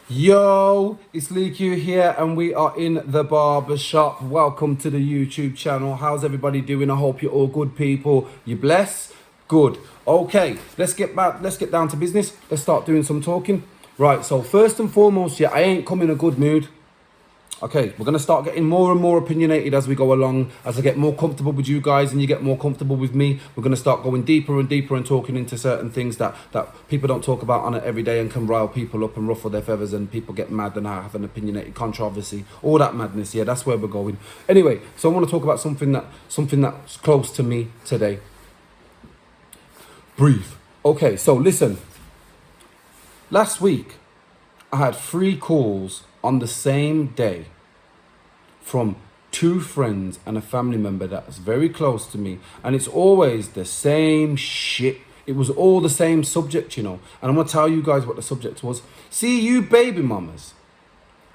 Yo, it's Lee Q here and we are in the barbershop. Welcome to the YouTube channel. How's everybody doing? I hope you're all good people. You blessed? Good. Okay, let's get down to business. Let's start doing some talking. Right, so first and foremost, I ain't come in a good mood. Okay, we're going to start getting more and more opinionated as we go along. As I get more comfortable with you guys and you get more comfortable with me, we're going to start going deeper and deeper and talking into certain things that people don't talk about on it every day and can rile people up and ruffle their feathers and people get mad and have an opinionated controversy. All that madness, yeah, that's where we're going. Anyway, so I want to talk about something that's close to me today. Breathe. Okay, so listen. Last week, I had 3 calls on the same day from 2 friends and a family member that's very close to me, and it's always the same shit. It was all the same subject, And I'm gonna tell you guys what the subject was. See, you baby mamas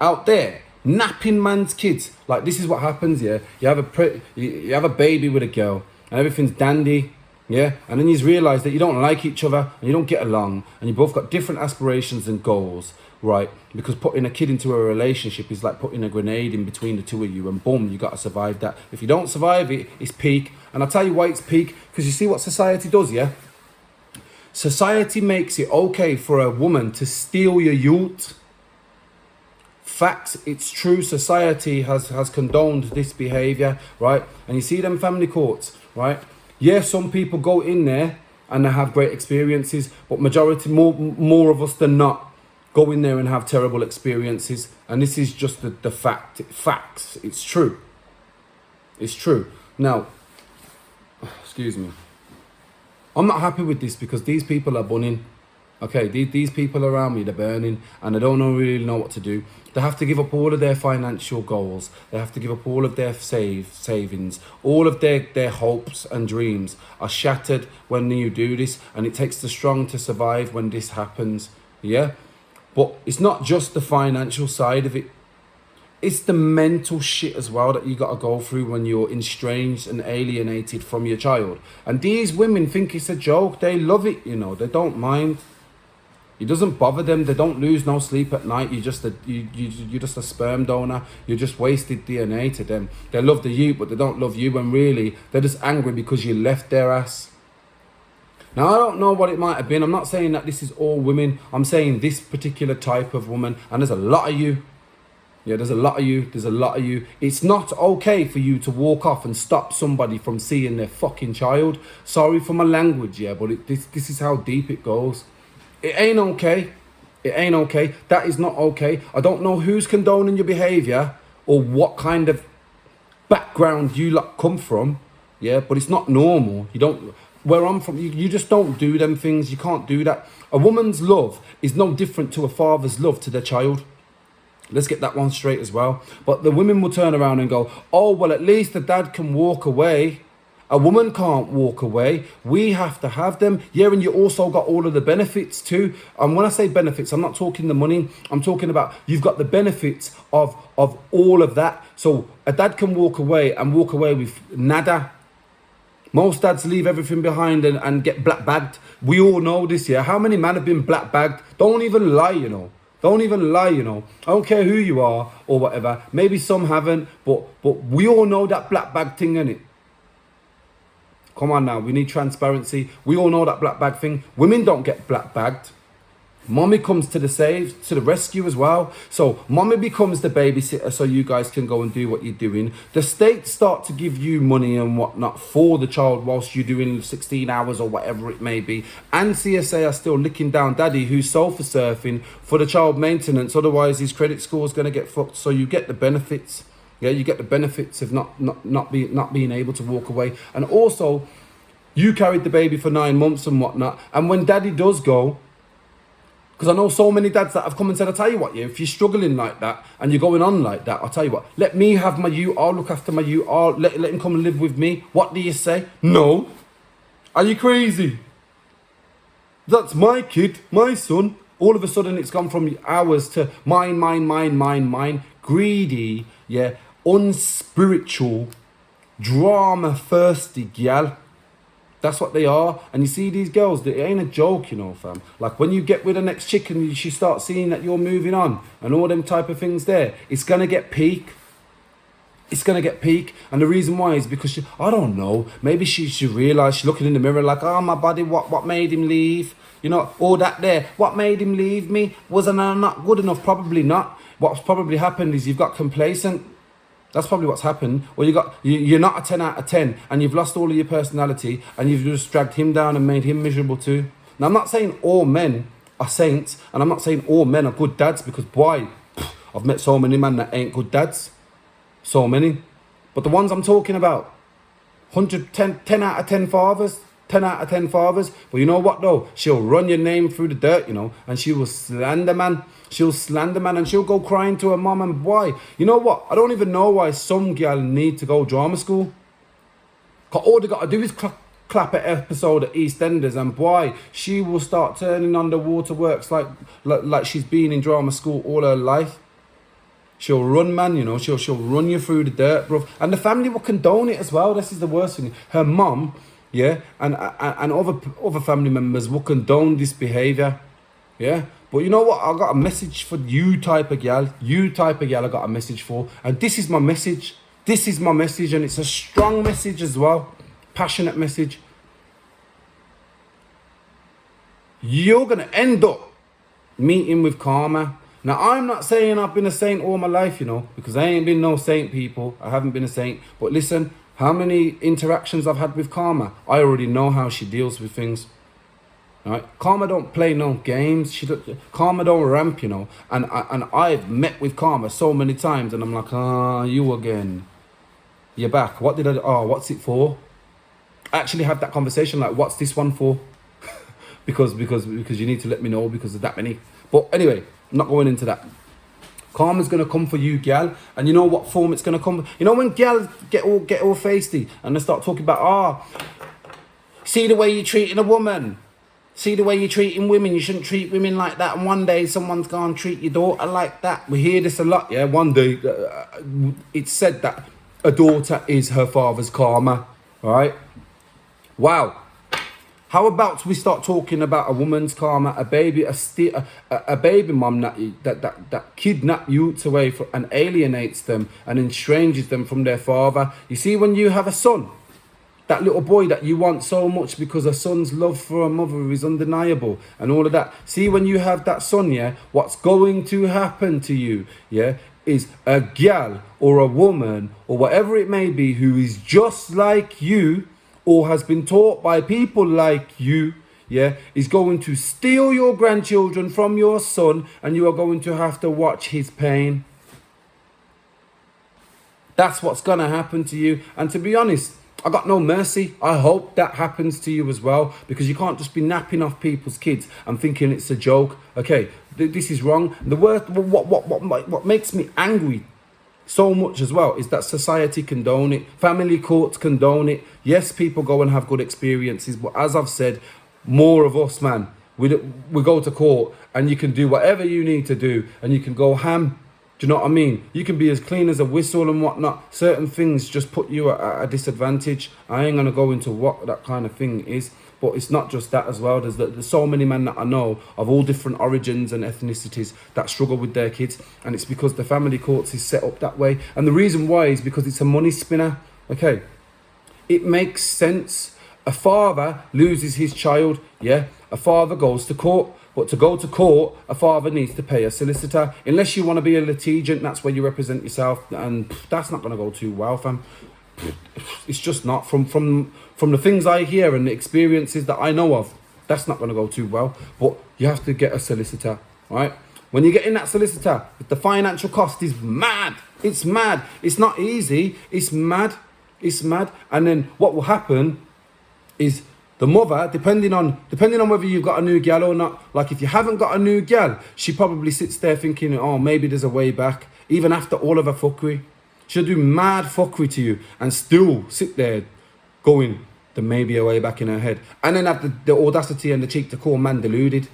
out there napping man's kids. Like, this is what happens. You have a baby with a girl and everything's dandy. Yeah, and then you realise that you don't like each other and you don't get along and you both got different aspirations and goals, right? Because putting a kid into a relationship is like putting a grenade in between the two of you, and boom, you got to survive that. If you don't survive it, it's peak. And I'll tell you why it's peak, because you see what society does, yeah? Society makes it okay for a woman to steal your youth. Facts, it's true. Society has condoned this behaviour, right? And you see them family courts, right? Yeah, some people go in there and they have great experiences, but majority, more of us than not, go in there and have terrible experiences. And this is just the facts. It's true. It's true. Now, excuse me. I'm not happy with this because these people are bunning. Okay, these people around me, they're burning and they don't really know what to do. They have to give up all of their financial goals. They have to give up all of their savings. All of their hopes and dreams are shattered when you do this, and it takes the strong to survive when this happens, yeah? But it's not just the financial side of it. It's the mental shit as well that you got to go through when you're estranged and alienated from your child. And these women think it's a joke. They love it, They don't mind. It doesn't bother them. They don't lose no sleep at night. You're just a sperm donor. You're just wasted DNA to them. They love the you, but they don't love you. And really, they're just angry because you left their ass. Now, I don't know what it might have been. I'm not saying that this is all women. I'm saying this particular type of woman. And there's a lot of you. Yeah, there's a lot of you. There's a lot of you. It's not okay for you to walk off and stop somebody from seeing their fucking child. Sorry for my language, yeah, but this is how deep it goes. It ain't okay. It ain't okay. That is not okay. I don't know who's condoning your behaviour or what kind of background you lot come from. Yeah, but it's not normal. You don't. Where I'm from, you just don't do them things. You can't do that. A woman's love is no different to a father's love to their child. Let's get that one straight as well. But the women will turn around and go, oh, well, at least the dad can walk away. A woman can't walk away. We have to have them. Yeah, and you also got all of the benefits too. And when I say benefits, I'm not talking the money. I'm talking about you've got the benefits of all of that. So a dad can walk away with nada. Most dads leave everything behind and get black bagged. We all know this, yeah. How many men have been black bagged? Don't even lie, Don't even lie, I don't care who you are or whatever. Maybe some haven't, but we all know that black bag thing, innit? Come on now, we need transparency. We all know that black bag thing. Women don't get black bagged. Mommy comes to the rescue as well. So mommy becomes the babysitter so you guys can go and do what you're doing. The state start to give you money and whatnot for the child whilst you're doing 16 hours or whatever it may be. And CSA are still licking down daddy who's sofa surfing for the child maintenance. Otherwise his credit score is going to get fucked. So you get the benefits. Yeah, you get the benefits of not being able to walk away. And also, you carried the baby for 9 months and whatnot. And when daddy does go, because I know so many dads that have come and said, I'll tell you what, if you're struggling like that and you're going on like that, I'll tell you what, let me have my you, I'll look after my you, let him come and live with me. What do you say? No. Are you crazy? That's my kid, my son. All of a sudden it's gone from ours to mine. Greedy, yeah, unspiritual, drama thirsty gal. That's what they are. And you see these girls, it ain't a joke, you know, fam. Like when you get with the next chick and she starts seeing that you're moving on and all them type of things there, it's going to get peak. It's going to get peak. And the reason why is because I don't know, maybe she realised, she's looking in the mirror like, oh, my body, what made him leave? You know, all that there. What made him leave me? Wasn't I not good enough? Probably not. What's probably happened is you've got complacent. That's probably what's happened. Or you're not a 10 out of 10 and you've lost all of your personality and you've just dragged him down and made him miserable too. Now, I'm not saying all men are saints and I'm not saying all men are good dads, because boy, I've met so many men that ain't good dads. So many. But the ones I'm talking about, 10 out of 10 fathers. 10 out of 10 fathers. But you know what though? She'll run your name through the dirt, you know, and she will slander man. She'll slander man and she'll go crying to her mum. And why? You know what? I don't even know why some girl need to go drama school. Cause all they got to do is clap an episode at EastEnders, and boy, she will start turning on the waterworks like she's been in drama school all her life. She'll run, man, you know, she'll run you through the dirt, bro. And the family will condone it as well. This is the worst thing. Her mum, yeah, and other family members will condone this behaviour, yeah. But you know what? I got a message for you type of gal. You type of gal I got a message for. And this is my message. This is my message, and it's a strong message as well. Passionate message. You're going to end up meeting with karma. Now, I'm not saying I've been a saint all my life, you know, because I ain't been no saint, people. I haven't been a saint. But listen, how many interactions I've had with karma, I already know how she deals with things. Right? Karma don't play no games. Karma don't ramp, you know. And I've met with karma so many times, and I'm like, you again. You're back. What did I do? Oh, what's it for? I actually have that conversation like, what's this one for? because you need to let me know because of that many. But anyway, I'm not going into that. Karma's gonna come for you, gal, and you know what form it's gonna come. You know when gals get all feisty and they start talking about, see the way you're treating a woman, see the way you're treating women. You shouldn't treat women like that. And one day someone's gonna treat your daughter like that. We hear this a lot, yeah. One day it's said that a daughter is her father's karma, right? Wow. How about we start talking about a woman's karma, a baby mum that kidnap youths away and alienates them and estranges them from their father. You see, when you have a son, that little boy that you want so much because a son's love for a mother is undeniable and all of that. See, when you have that son, yeah, what's going to happen to you, yeah, is a gal or a woman or whatever it may be who is just like you, or has been taught by people like you, yeah, is going to steal your grandchildren from your son, and you are going to have to watch his pain. That's what's going to happen to you. And to be honest, I got no mercy. I hope that happens to you as well, because you can't just be napping off people's kids and thinking it's a joke. Okay, this is wrong. The worst, what makes me angry so much as well is that society condone it, family courts condone it. Yes, people go and have good experiences, but as I've said, more of us, man, we go to court and you can do whatever you need to do and you can go ham. Do you know what I mean? You can be as clean as a whistle and whatnot. Certain things just put you at a disadvantage. I ain't gonna go into what that kind of thing is, but it's not just that as well. There's so many men that I know of all different origins and ethnicities that struggle with their kids, and it's because the family courts is set up that way. And the reason why is because it's a money spinner. Okay, it makes sense. A father loses his child, yeah, a father goes to court. But to go to court, a father needs to pay a solicitor. Unless you want to be a litigant, that's where you represent yourself, and that's not going to go too well, fam. It's just not. From the things I hear and the experiences that I know of, that's not going to go too well. But you have to get a solicitor, right? When you get in that solicitor, the financial cost is mad. It's mad. It's not easy. It's mad. It's mad. And then what will happen is the mother, depending on whether you've got a new gal or not, like if you haven't got a new gal, she probably sits there thinking, oh, maybe there's a way back. Even after all of her fuckery, she'll do mad fuckery to you and still sit there going, there may be a way back in her head. And then have the audacity and the cheek to call man deluded.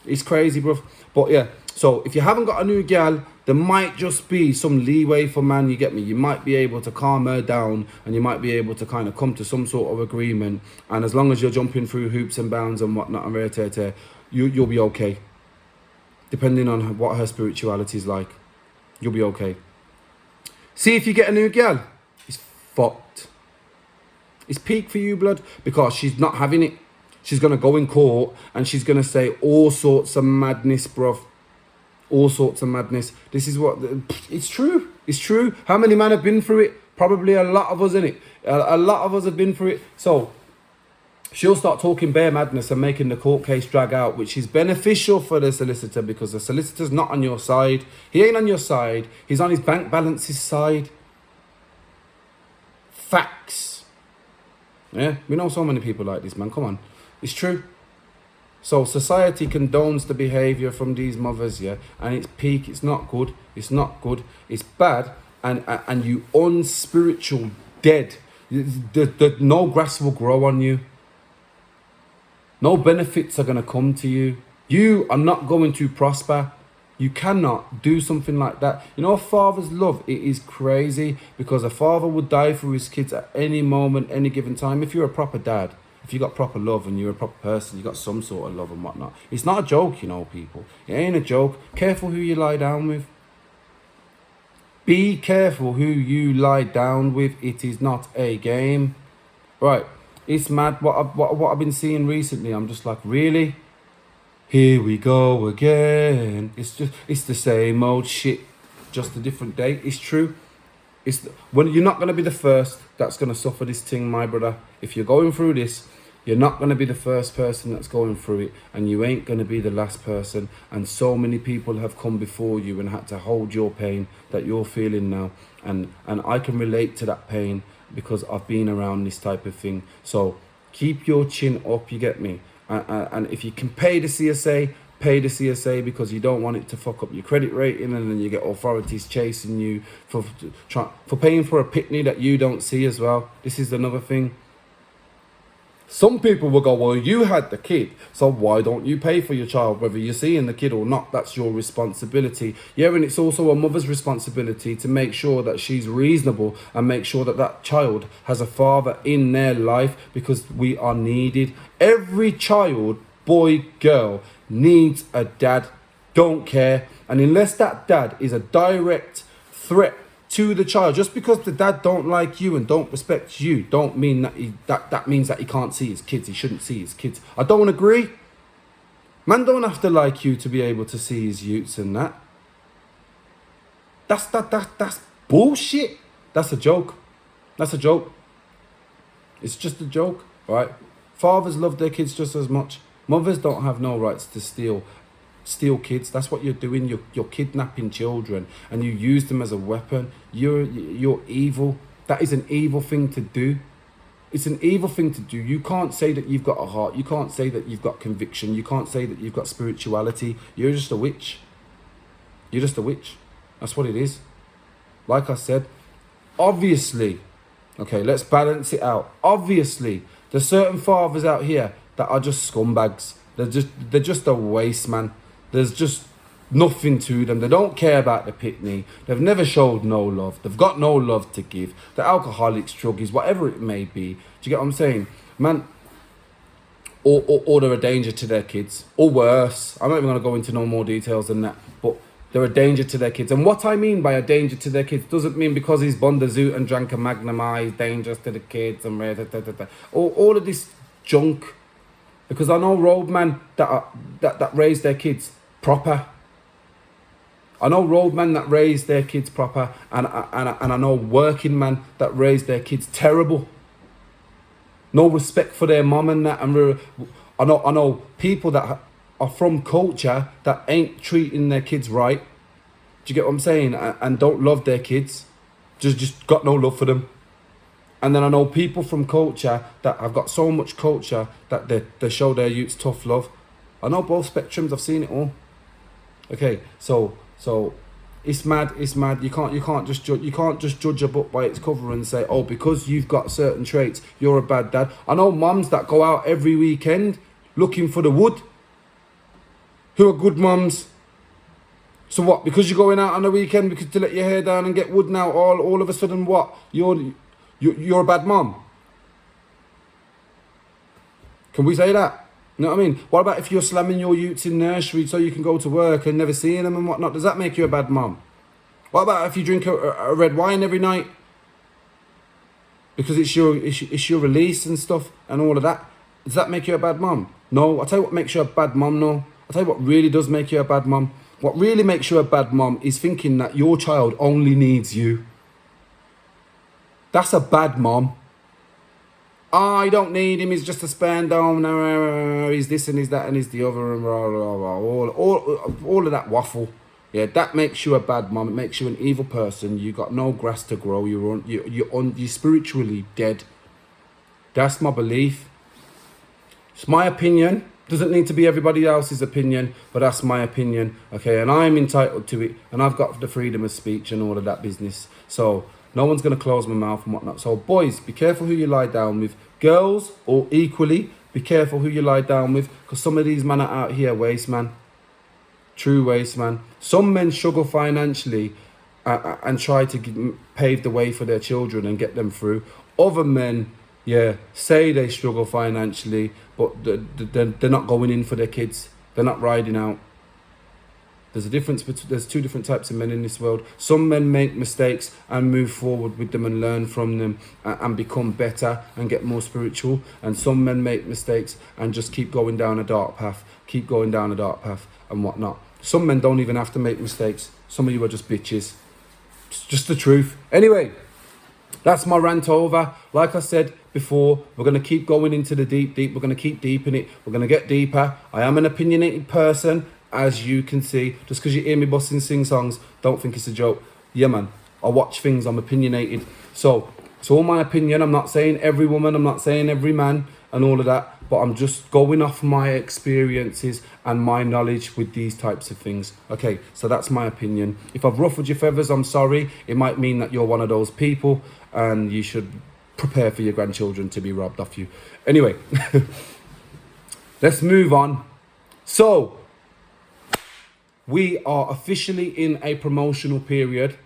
It's crazy, bruv. But yeah, so if you haven't got a new gal, there might just be some leeway for man, you get me? You might be able to calm her down, and you might be able to kind of come to some sort of agreement. And as long as you're jumping through hoops and bounds and whatnot and rare, you'll be okay. Depending on what her spirituality is like, you'll be okay. See, if you get a new girl, it's fucked. It's peak for you, blood, because she's not having it. She's going to go in court and she's going to say all sorts of madness, bruv. All sorts of madness. This is what... It's true. It's true. How many men have been through it? Probably a lot of us, innit? A lot of us have been through it. So she'll start talking bare madness and making the court case drag out, which is beneficial for the solicitor because the solicitor's not on your side. He ain't on your side. He's on his bank balance's side. Facts. Yeah, we know so many people like this, man. Come on. It's true. So society condones the behaviour from these mothers, yeah, and it's peak. It's not good. It's not good. It's bad, and you unspiritual dead. No grass will grow on you. No benefits are going to come to you. You are not going to prosper. You cannot do something like that. You know, a father's love, it is crazy because a father would die for his kids at any moment, any given time. If you're a proper dad, if you got proper love and you're a proper person, you got some sort of love and whatnot. It's not a joke, you know, people. It ain't a joke. Careful who you lie down with. Be careful who you lie down with. It is not a game. Right. It's mad what I've been seeing recently. I'm just like, really? Here we go again. It's the same old shit, just a different day. It's true. When you're not going to be the first that's going to suffer this thing, my brother. If you're going through this, you're not going to be the first person that's going through it, and you ain't going to be the last person. And so many people have come before you and had to hold your pain that you're feeling now. And I can relate to that pain because I've been around this type of thing. So keep your chin up, you get me? And if you can pay the CSA, pay the CSA because you don't want it to fuck up your credit rating, and then you get authorities chasing you for paying for a pitney that you don't see as well. This is another thing. Some people will go, well, you had the kid, so why don't you pay for your child? Whether you're seeing the kid or not, that's your responsibility. Yeah, and it's also a mother's responsibility to make sure that she's reasonable and make sure that that child has a father in their life because we are needed. Every child, boy, girl, needs a dad. Don't care. And unless that dad is a direct threat to the child, just because the dad don't like you and don't respect you, don't mean that that means that he can't see his kids. He shouldn't see his kids. I don't agree. Man don't have to like you to be able to see his youths and that. That's bullshit. That's a joke. That's a joke. It's just a joke, right? Fathers love their kids just as much. Mothers don't have no rights to steal kids. That's what you're doing. You're kidnapping children and you use them as a weapon. You're evil. That is an evil thing to do. It's an evil thing to do. You can't say that you've got a heart. You can't say that you've got conviction. You can't say that you've got spirituality. You're just a witch. You're just a witch. That's what it is. Like I said, obviously, okay, let's balance it out. Obviously, there's certain fathers out here that are just scumbags. They're just a waste, man. There's just nothing to them. They don't care about the pitney. They've never showed no love. They've got no love to give. The alcoholics, druggies, whatever it may be. Do you get what I'm saying? Man, or they're a danger to their kids. Or worse. I'm not even going to go into no more details than that. But they're a danger to their kids. And what I mean by a danger to their kids doesn't mean because he's bond a zoot and drank a Magnum, he's dangerous to the kids and all of this junk. Because I know roadmen that raise their kids proper. I know roadmen that raise their kids proper, and I know working men that raise their kids terrible. No respect for their mum and that. And I know people that are from culture that ain't treating their kids right. Do you get what I'm saying? And don't love their kids. Just got no love for them. And then I know people from culture that have got so much culture that they show their youths tough love. I know both spectrums. I've seen it all. Okay, so it's mad. It's mad. You can't just judge a book by its cover and say, oh, because you've got certain traits, you're a bad dad. I know mums that go out every weekend looking for the wood, who are good mums. So what? Because you're going out on the weekend because to let your hair down and get wood now, all of a sudden what? You're a bad mom. Can we say that? You know what I mean? What about if you're slamming your youths in nursery so you can go to work and never seeing them and whatnot? Does that make you a bad mom? What about if you drink a red wine every night because it's your release and stuff and all of that? Does that make you a bad mom? No. I'll tell you what makes you a bad mom. No. I'll tell you what really does make you a bad mom. What really makes you a bad mom is thinking that your child only needs you. That's a bad mom. I don't need him, he's just a spandome, he's this and he's that and he's the other and blah, blah, blah, all of that waffle. Yeah, that makes you a bad mom. It makes you an evil person. You got no grass to grow. You're spiritually dead. That's my belief. It's my opinion. Doesn't need to be everybody else's opinion, but that's my opinion, okay? And I'm entitled to it, and I've got the freedom of speech and all of that business. So no one's going to close my mouth and whatnot. So boys, be careful who you lie down with. Girls, or equally, be careful who you lie down with, because some of these men are out here waste, man. True waste, man. Some men struggle financially and try to pave the way for their children and get them through. Other men, yeah, say they struggle financially, but they're not going in for their kids. They're not riding out. There's a difference between, there's two different types of men in this world. Some men make mistakes and move forward with them and learn from them and become better and get more spiritual. And some men make mistakes and just keep going down a dark path, and whatnot. Some men don't even have to make mistakes. Some of you are just bitches. It's just the truth. Anyway, that's my rant over. Like I said before, we're going to keep going into the deep. We're going to keep deep in it. We're going to get deeper. I am an opinionated person, as you can see. Just because you hear me busting sing songs, don't think it's a joke. Yeah, man. I watch things. I'm opinionated. So it's all my opinion. I'm not saying every woman. I'm not saying every man and all of that. But I'm just going off my experiences and my knowledge with these types of things. Okay, so that's my opinion. If I've ruffled your feathers, I'm sorry. It might mean that you're one of those people and you should prepare for your grandchildren to be robbed off you. Anyway, let's move on. So, we are officially in a promotional period.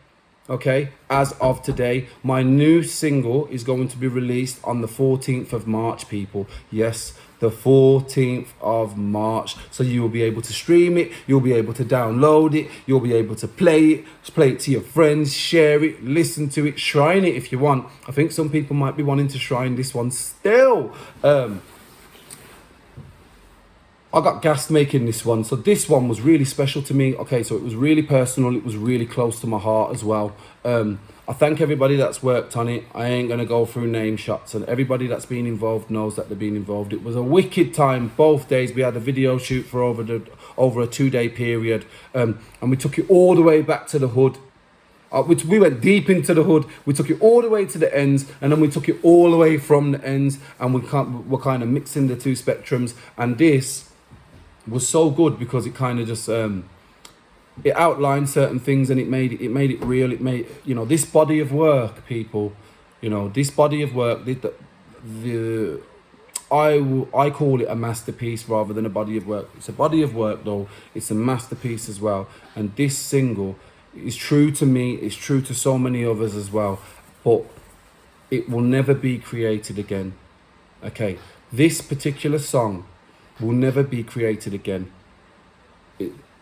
Okay, as of today, my new single is going to be released on the 14th of March, people. Yes, the 14th of March. So you will be able to stream it, you'll be able to download it, you'll be able to play it to your friends, share it, listen to it, shrine it if you want. I think some people might be wanting to shrine this one still. I got gassed making this one. So this one was really special to me. Okay, so it was really personal. It was really close to my heart as well. I thank everybody that's worked on it. I ain't going to go through name shots. And everybody that's been involved knows that they've been involved. It was a wicked time both days. We had a video shoot for over a 2-day period. And we took it all the way back to the hood. We went deep into the hood. We took it all the way to the ends, and then we took it all the way from the ends. And we're kind of mixing the two spectrums. And this was so good because it kind of just it outlined certain things and it made it real. It made, you know, this body of work, people, you know, this body of work, I call it a masterpiece rather than a body of work. It's a body of work though. It's a masterpiece as well. And this single is true to me. It's true to so many others as well. But it will never be created again. Okay, this particular song will never be created again.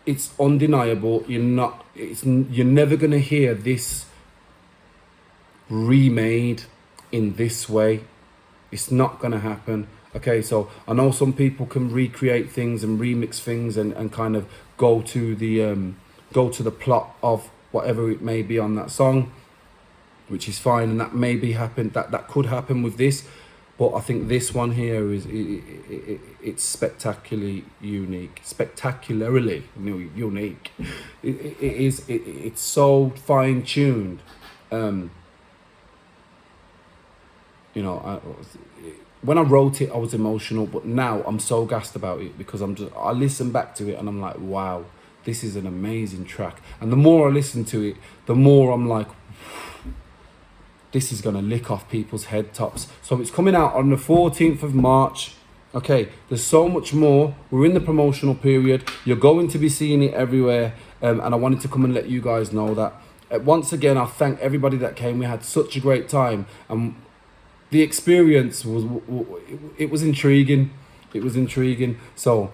It's undeniable. You're never gonna hear this remade in this way. It's not gonna happen. Okay, so I know some people can recreate things and remix things and kind of go to the plot of whatever it may be on that song, which is fine, and that maybe happen. That could happen with this. But I think this one here it's spectacularly unique. Spectacularly unique. It's so fine tuned. You know, when I wrote it, I was emotional, but now I'm so gassed about it because I listen back to it and I'm like, wow, this is an amazing track. And the more I listen to it, the more I'm like, this is going to lick off people's head tops. So it's coming out on the 14th of March. Okay, there's so much more. We're in the promotional period. You're going to be seeing it everywhere. and I wanted to come and let you guys know that. Once again, I thank everybody that came. We had such a great time, and the experience was intriguing. It was intriguing. So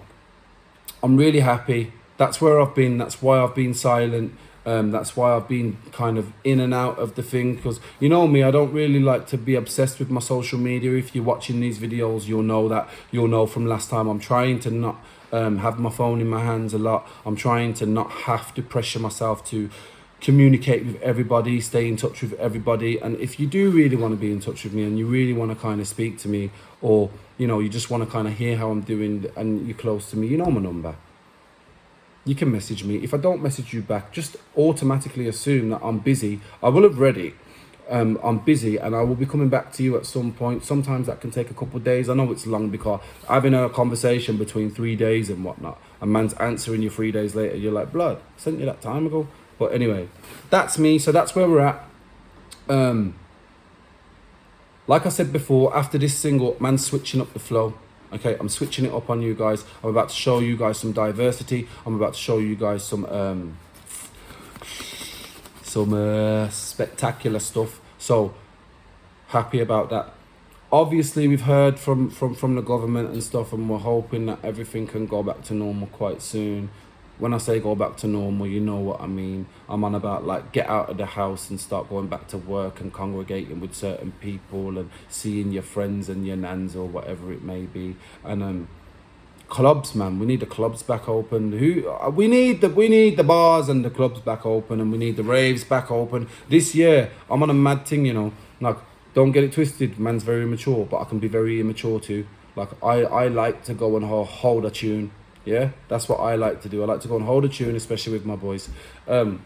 I'm really happy. That's where I've been. That's why I've been silent. That's why I've been kind of in and out of the thing, because you know me, I don't really like to be obsessed with my social media. If you're watching these videos, you'll know that. You'll know from last time, I'm trying to not have my phone in my hands a lot. I'm trying to not have to pressure myself to communicate with everybody, stay in touch with everybody. And if you do really want to be in touch with me and you really want to kind of speak to me, or you know, you just want to kind of hear how I'm doing and you're close to me, you know my number. You can message me. If I don't message you back, just automatically assume that I'm busy. I will have read it. I'm busy and I will be coming back to you at some point. Sometimes that can take a couple of days. I know it's long because having a conversation between 3 days and whatnot, a man's answering you 3 days later, you're like, blood, I sent you that time ago. But anyway, that's me. So that's where we're at. Like I said before, after this single, man's switching up the flow. Okay, I'm switching it up on you guys. I'm about to show you guys some diversity. I'm about to show you guys some spectacular stuff. So happy about that. Obviously, we've heard from the government and stuff, and we're hoping that everything can go back to normal quite soon. When I say go back to normal, you know what I mean. I'm on about like get out of the house and start going back to work and congregating with certain people and seeing your friends and your nans or whatever it may be. And clubs, man, we need the clubs back open. We need the bars and the clubs back open, and we need the raves back open. This year, I'm on a mad thing, you know. Like, don't get it twisted, man's very immature, but I can be very immature too. Like, I like to go and hold a tune. Yeah, that's what I like to do. I like to go and hold a tune, especially with my boys. I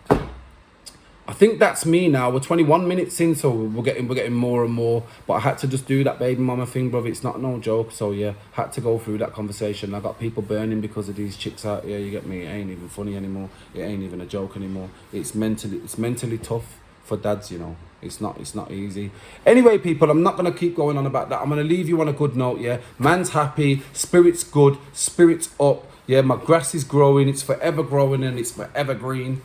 think that's me now. We're 21 minutes in, so we're getting more and more. But I had to just do that baby mama thing, brother. It's not no joke. So yeah, had to go through that conversation. I got people burning because of these chicks out here. You get me? It ain't even funny anymore. It ain't even a joke anymore. It's mentally tough for dads, you know. It's not easy. Anyway, people, I'm not gonna keep going on about that. I'm gonna leave you on a good note. Yeah, man's happy, spirit's good, spirit's up. Yeah, my grass is growing. It's forever growing and it's forever green.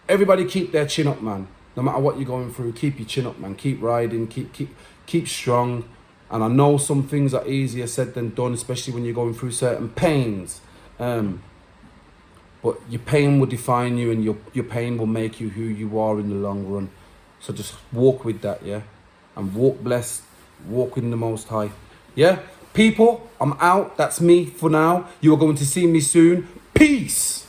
Everybody keep their chin up, man. No matter what you're going through, keep your chin up, man. Keep riding, keep strong. And I know some things are easier said than done, especially when you're going through certain pains. But your pain will define you, and your pain will make you who you are in the long run. So just walk with that, yeah? And walk blessed, walk in the Most High. Yeah? People, I'm out. That's me for now. You are going to see me soon. Peace!